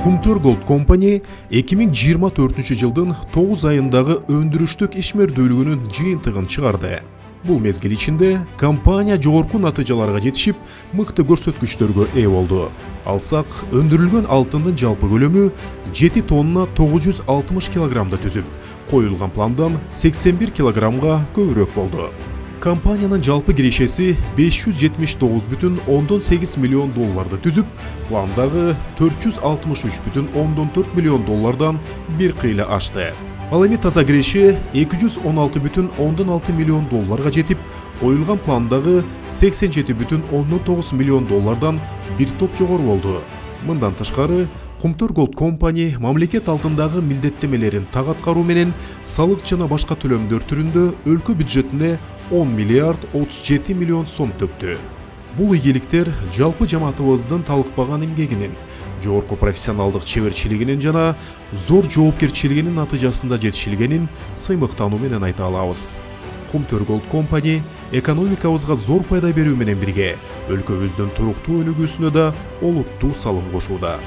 Kumtör Gold Company 2024 жылдын 9 айындагы өндүрүштүк ишмердүүлүгүнүн жыйынтыгын чыгарды. Бул мезгил ичинде компания жогорку натыйжаларга жетишип, мыкты көрсөткүчтөргө ээ болду. Алсак, өндүрүлгөн алтындын жалпы көлөмү 7 тонна 960 килограммды түзүп, коюлган пландан 81 килограммга көбүрөөк болду. Компаниянын жалпы кирешеси 579,8 миллион долларды түзүп, пландагы 463,4 миллион доллардан бир кыйла ашты. Ал эми таза киреше 216,6 миллион долларга жетип, коюлган пландагы 87,9 миллион доллардан бир топ жогору болду. Мындан тышкары, Kumtör Gold Company мамлекет алдындагы милдеттемелерин так аткаруу менен салык жана башка төлөмдөр түрүндө өлкө бюджетине 10 миллиард 37 миллион сом төктү. Бул ийгиликтер жалпы жамаатыбыздын талыкпаган эмгегинин, жогорку профессионалдык чеберчилигинин жана зор жоопкерчилигинин натыйжасында жетишилгенин сыймыктануу менен айта алабыз. Kumtör Gold Company экономикабызга зор пайда берүү менен бирге өлкөбүздүн туруктуу өнүгүүсүнө да олуттуу салым кошууда.